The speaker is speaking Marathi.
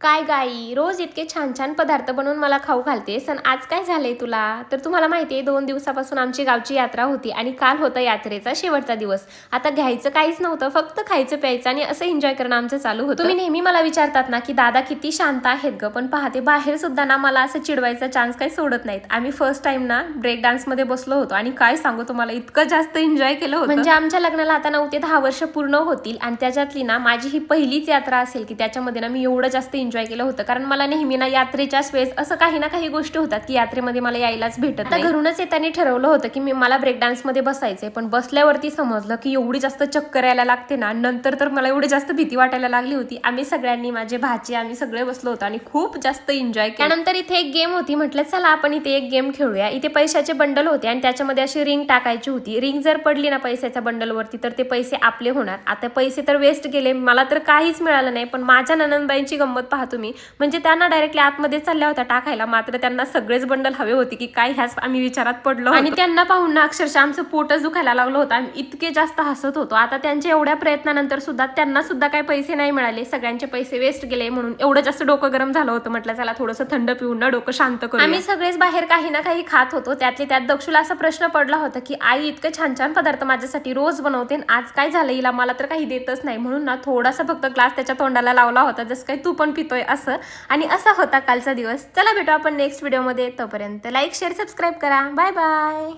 काय गाई रोज इतके छान छान पदार्थ बनवून मला खाऊ घालतेस आणि आज काय झालंय तुला? तर तुम्हाला माहिती आहे 2 दिवसापासून आमची गावची यात्रा होती आणि काल होता यात्रेचा शेवटचा दिवस. आता घ्यायचं काहीच नव्हतं, फक्त खायचं प्यायचं आणि असं एन्जॉय करणं आमचं चालू होतं. तुम्ही नेहमी मला विचारतात ना की दादा किती शांत आहेत ग, पण पाहते बाहेर सुद्धा ना मला असं चिडवायचा चान्स काही सोडत नाहीत. आम्ही फर्स्ट टाइम ना ब्रेक डान्स मध्ये बसलो होतो आणि काय सांगू तुम्हाला, इतकं जास्त एन्जॉय केलं होतं. म्हणजे आमच्या लग्नाला आता 9 ते 10 वर्ष पूर्ण होतील आणि त्याच्यातली ना माझी ही पहिलीच यात्रा असेल की त्याच्यामध्ये ना मी एवढं जास्त एन्जॉय केलं होतं. कारण मला नेहमी ना यात्रेच्या वेळेस असं काही ना काही गोष्टी होतात की यात्रेमध्ये मला यायलाच भेटत नाही. घरूनच येताना ठरवलं होतं की मला ब्रेक डान्स मध्ये बसायचंय, पण बसल्यावरती समजलं की एवढी जास्त चक्कर यायला लागते ना, नंतर तर मला एवढी जास्त भीती वाटायला लागली होती. आम्ही सगळ्यांनी, माझे भाची, आम्ही सगळे बसलो होतो आणि खूप जास्त एन्जॉय केलं. त्यानंतर इथे एक गेम होती, म्हटलं चला आपण इथे एक गेम खेळूया. इथे पैशाचे बंडल होते आणि त्याच्यामध्ये अशी रिंग टाकायची होती. रिंग जर पडली ना पैशाच्या बंडलवरती तर ते पैसे आपले होणार. आता पैसे तर वेस्ट गेले, मला तर काहीच मिळालं नाही, पण माझ्या ननंदबाईंची गंमत पहा तुम्ही. म्हणजे त्यांना डायरेक्टली आतमध्ये चालल्या होत्या टाकायला, मात्र त्यांना सगळेच बंडल हवे होते की काय, ह्याच आम्ही विचारात पडलो आणि त्यांना पाहून ना अक्षरशः आमचं पोटच दुखायला लागलं होतं. आम्ही इतके जास्त हसत होतो. आता त्यांच्या एवढ्या प्रयत्नानंतर सुद्धा त्यांना सुद्धा काही पैसे नाही मिळाले, सगळ्यांचे पैसे वेस्ट गेले. म्हणून एवढं जास्त डोकं गरम झालं होतं. म्हटलं चला थोडंसं थंड पिऊन ना डोकं शांत करू. आम्ही सगळेच बाहेर काही ना काही खात होतो. त्यातले त्यात दक्षूला असा प्रश्न पडला होता की आई इतकं छान छान पदार्थ माझ्यासाठी रोज बनवते, आज काय झालं हिला, मला तर काही देतच नाही. म्हणून ना थोडासा फक्त ग्लास त्याच्या तोंडाला लावला होता, जसं काही तू पण पितोय असं. आणि असा होता कालचा दिवस. चला भेटू आपण नेक्स्ट व्हिडिओमध्ये. तोपर्यंत लाईक, शेअर, सबस्क्राईब करा. Bye bye.